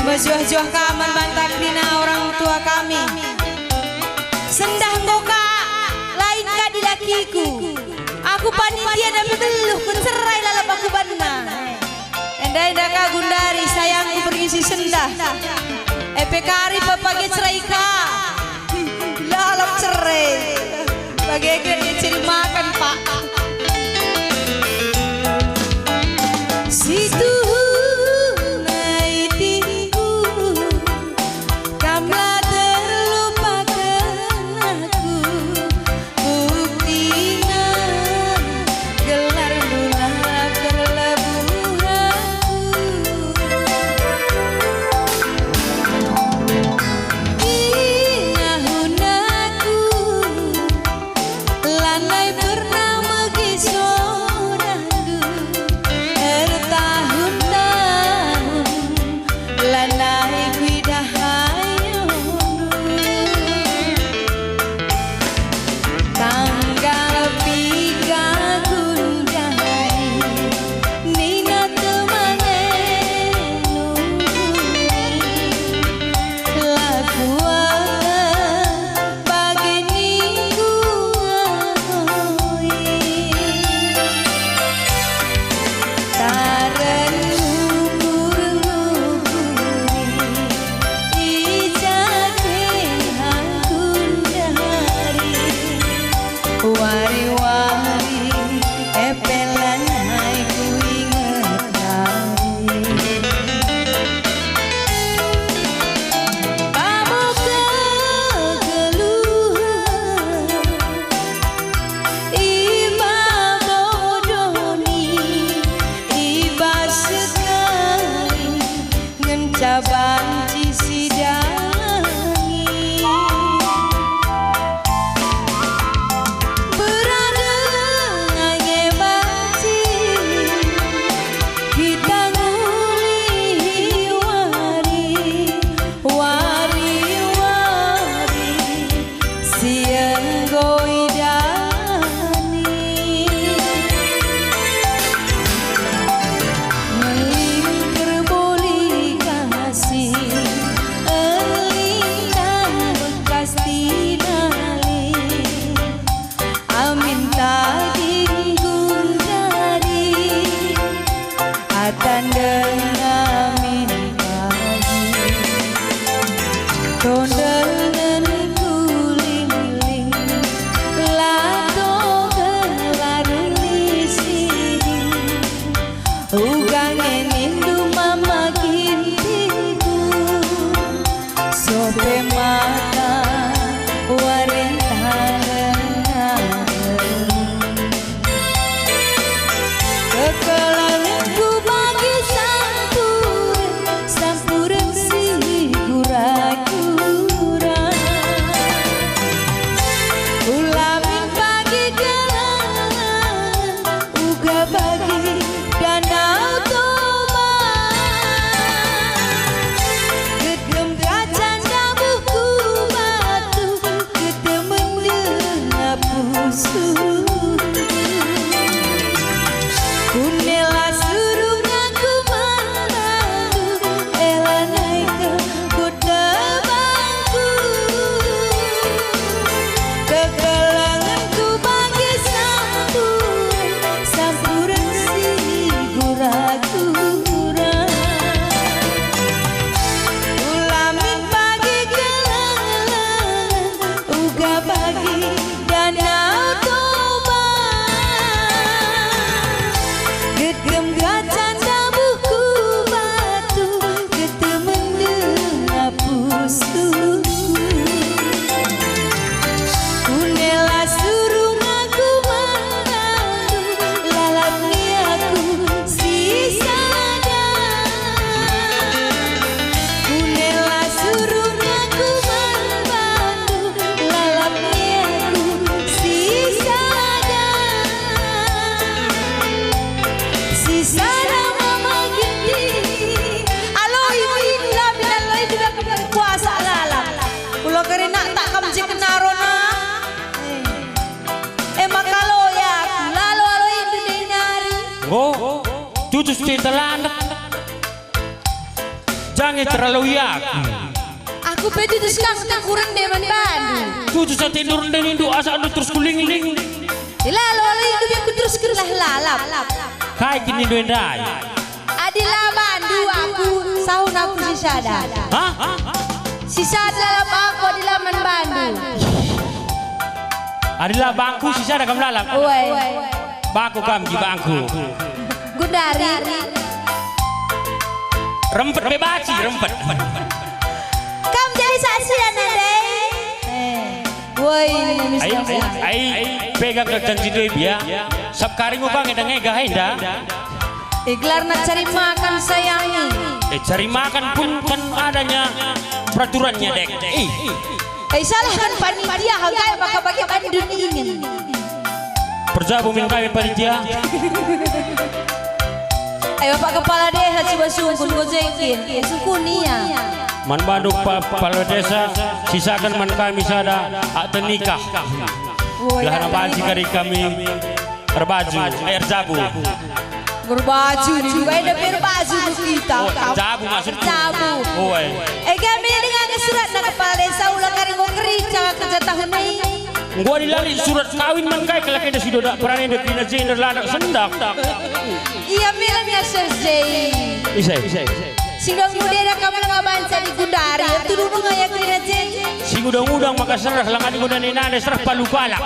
Berjuah-juah kaman bantak dina orang tua kami. Sendah goka lain kadi lakiku. Aku panitia dan bebeluh pencerai lalap aku bana. Enda ka Gundari sayangku berisi sendah. Epekari papage cerai ka. Lalap cerai. Bagaikan dia cari makan pak. Situ banci sidangi berada ngaye banci kita nguli wari siang goidani melingkar boli kasih elintang bekas tinali amin tadi Gundari atan amin pagi tondelen kuling-ling lato gelarni sini ugang enindu mama kintiku sope mata warintangan kekelanganku bagi sampuran si kura-kura ulamin bagi gelangan uga bagi danau toba gedem kacan dabuhku batu gedem mendengar pusu kunela suruh ngaku manadu ela naik ke kuda bangku kegelanganku bagi sampuran si kura-kura ulamin bagi gelangan uga bagi danau toba gedem kacan dabuhku batu gedem mendengar pusu kunela suruh ngaku manadu lalap niaku sisada kunela suruh ngaku manadu lalap niaku sisada mama gede alo ibu indah binalai juga kuasa lalap pulau kerina tak kamji kenarona makalo ya lalu alo itu dengar Oh, cucu telan. Jangan Jangan terlalu yakin. Aku pedi terus kang kurang deman Bandung. Tujuh sa tidur dan induk asa anu terus kuling-ling. Lalu induk aku terus kerlah lalap. Kai kini doendai. Adilah Bandung aku sahun aku sisada. Hah? Sisada dalam aku adilah man Bandung. Adilah bangku sisa ada kam lalang. Woi. Baku kam di bangku. Gundari. Rempet bebaci rempet. Kamu jadi saksi dan adai. Woi, Ai pegang kerjaan si doi biar. Sab kari ngubang edang ega henda. Gelar nak cari makan sayangi. Cari makan pun kan adanya peraturannya dek. Salah kan panitia harga bakal bagi Bandung ini. Perjabu min kami panitia. Ayo Pak Kepala Desa coba sungkun gojekin. Sukunia. Man Bandung Kepala Desa sisakan man kami sada atau nikah. Gelahana banci kari kami berbaju air jabu. Berbaju juga ada berbaju kita. Jabu maksud jabu. Kami dengan surat nak Kepala Desa ulang kari ngokeri cara kerja tahun ini. Gua dilari surat kawin man kai kalau kita sudah tak pernah ada pina jender ladak sendak. Iya milanya sejai. Bisa. Singgang mudera kamu ngabanca di Gundari. Itu dulu ngayak pina jai. Si udang-udang maka serah langan guna nina serah palu pala.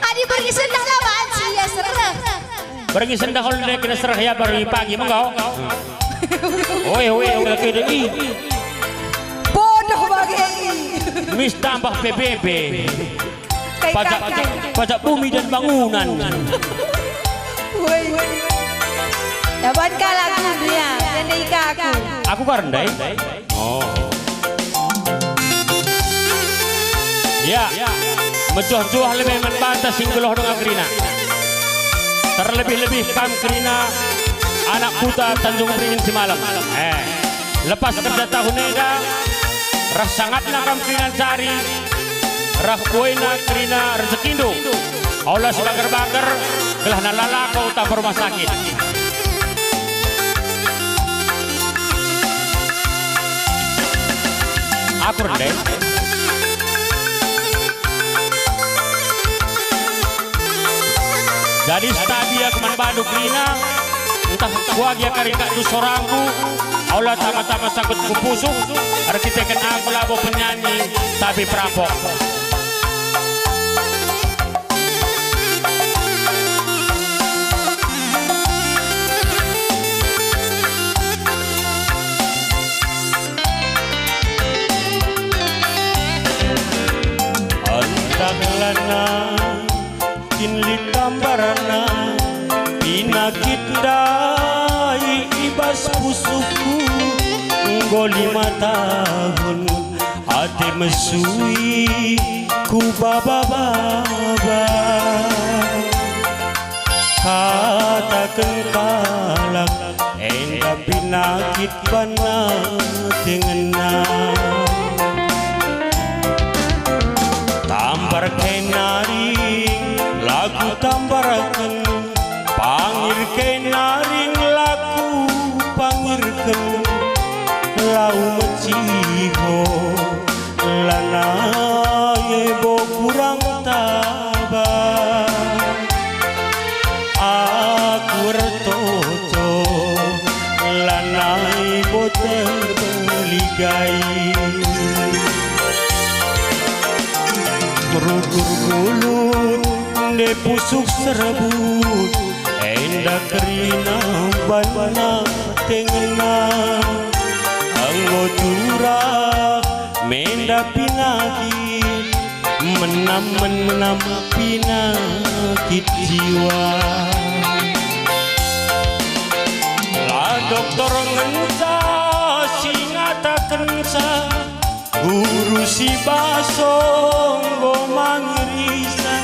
Adi pergi sendah lawan sih ya serah. Pergi sendah kalau dia kena serah ya baru pagi mengau. Oi kena ini. Bodoh bagi. Mis tambah PBB. Pajak bumi dan bangunan. Dapat kalah dia, nenek aku. Aku karendai. Oh. Ya. Mencuah-cuah lebih membatas singguloh dengan Krina. Terlebih-lebih kam Krina anak puta Tanjung Beringin semalam. Lepas kerja tahun ega, rah sangatlah kam Krina cari. Rah kuena Krina rezekindo. Allah sebagar-bagar gelah nalala kau tak rumah sakit. Aku rendai. Jadi stadia keman Bandung Krina entah kuagia karika du sorangku Allah tama-tama sangkut kupusuk arsitekkan aku labo penyanyi tapi perampok. Antaklana kinli tambarana pinakit dai ibas pusuku nggo 5 tahun ate mesui ku baba katakan kalak enda pinakit bana tengenang tambar kenaring lagu tambaraken pangir kenaring lagu pangirken lau meciho lanae bo kurang tabah aku retoto lanae bo terbeligai merugur mulut de pusuk serebut enda Krina bana tengena anggo turah menda pinakit menam pinakit jiwa la dokter ngenca singataken sa guru si basonggo mangirisa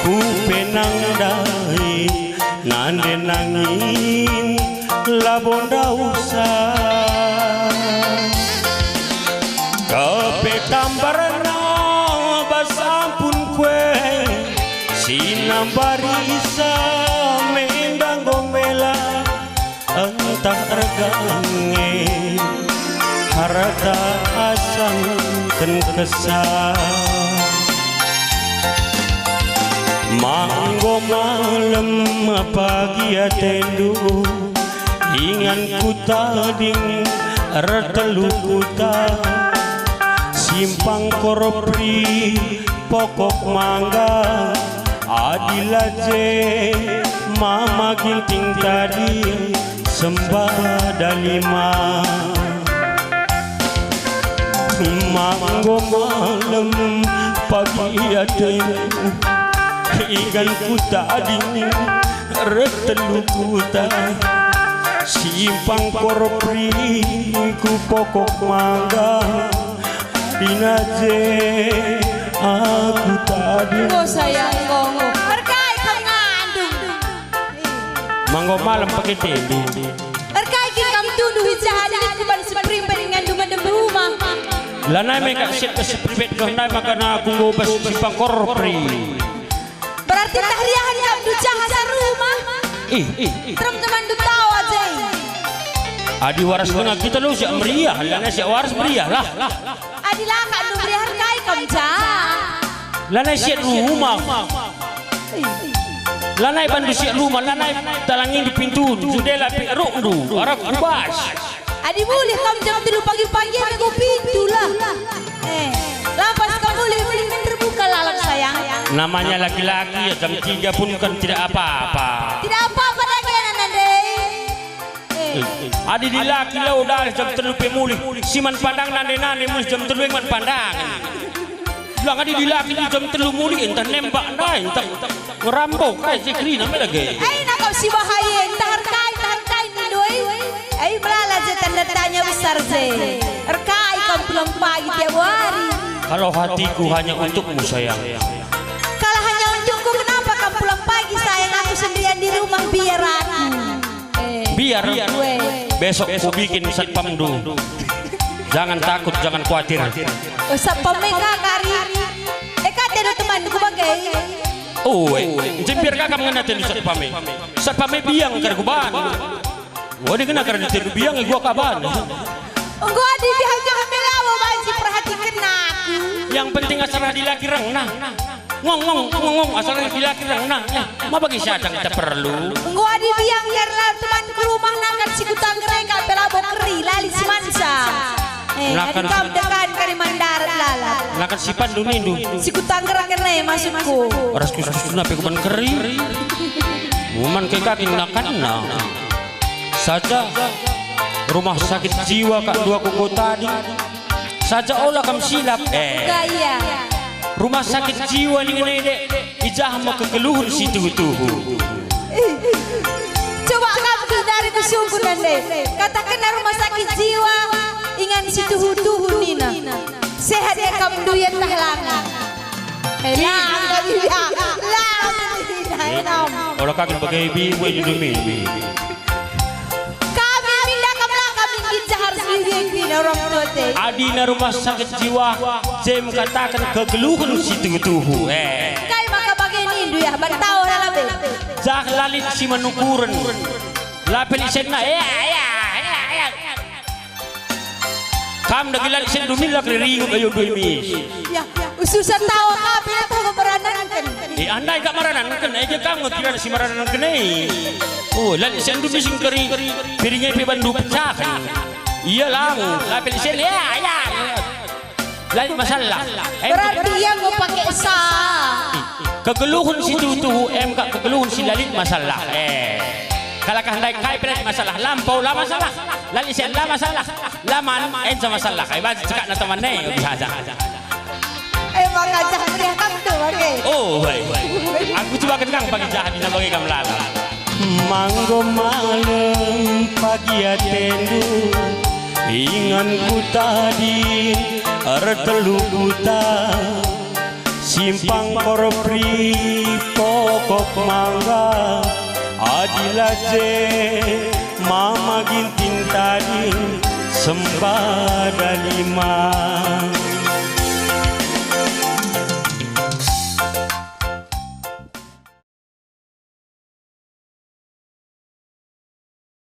ku penang dai nande nangin labonda usah kepe tambarana basampun kue sinambarisa mendang gomela entah tergange harta asang dan kesal. Manggo malam pagi atendu ingan ku tading retelu kuta simpang koropri pokok mangga adilaje mama ginting tadi sembah dalima. Manggo malam pagi atendu ikan kuta ding retelu kuta simpang koropri ku pokok mangga dinaje aku tadi. Oh sayang kongo erkai kam ngandung manggo malam pakai tendi erkai ki kam tundu hijahani ku ban seprim ngandung ngandung rumah lanai meka set sepet dohnai makana aku ngobas simpang koropri. Berarti tahriahan kam du jahat rumah. Teman-teman du tahu aja. Adi waras kena kita lu siap meriah, lana siap waras meriah lah. Adi lah kak du meriah kai kam jah. Lana siap rumah. Lana bandu siap rumah, lana talangin di pintu, jendela peruk du, arak kubas. Adi boleh kam jam 3 pagi-pagi aku pintu lah. Lapas kamu boleh terbuka lalat sayang. Namanya laki-laki ya jam 3 pun kan tidak apa-apa. Tidak apa-apa lagi nande. Adi di laki lah udah jam 3 mulih. Siman pandang nande mulih jam 3 man pandang. Bilang adi di laki jam 3 mulih entah nembak dah entah ngerambok kai sikri namanya lagi. Nak kau si bahaya entah harkai ni doi. Melala je tanda tanya besar je. Erkai kau pulang pagi tiap hari. Kalau hatiku hanya untukmu sayang. Kalau hanya untukku kenapa kamu pulang pagi sayang aku sendirian di rumah biar aku. Biar besok aku bikin satpam dulu. Jangan takut, jangan khawatir. Satpam mereka kari. Kata ada temanku bagai. Oh, biar kakak mengenai satpam. Satpam biang kar kuban. Wah dia kena karena tidur biang gua kaban. Gua di pihak jangan melawan banci perhatikan aku. Yang penting asal di laki rengna. Ngong asal di laki rengna. Ma bagi sadang kita perlu. Gua di biang karena temanku rumah nakan si kutang mereka pelabok keri lali si mansa. Nakan kam dekan kari mandarat lala. Nakan si pandu nindu. Si kutang kena masukku. Ras khusus nape kuban keri. Woman ke kaki nakan na. Saja rumah sakit jiwa kak 2 kuku tadi saja olah kam silap gaya rumah sakit jiwa ni ngene ijah mau kegeluhun situ tuh coba kamu dari kesyukur nande katakan rumah sakit jiwa ingan situ tuh nina sehat ya kamu duyan tahlanga olah kaki bagai ibu itu mimi Adina rumah sakit jiwa Jem katakan kegeluhan situ tuh kai maka bagian Indu ya bantau dalam jah lalit si manukuran lapel isen na kam dagilan isen dumilak ringo ayo duimis ya susah tahu kabe tahu keberanan kan andai gak maranan kan aja kamu kira si maranan kan oh lalit isen dumis keri piringnya pe bandu pecah iya lang, lapel isen ya. Lain masalah. Berarti yang mau pakai sah. Kegeluhun si tuh kak kegeluhun si lalit masalah. Kalau kehendai kai berat masalah lampau lah masalah. Lalit isen lah masalah. Laman sama masalah. Kai baca cakap na teman biasa. Maka jahat dia kamu tuh bagai. Oh, baik. Aku coba kenang pagi jahat dina bagi kamu lala. Manggo malam pagi atendu ingan ku tadi retelu kuta simpang koropri pokok mangga adilaje mama ginting tadi sembada 5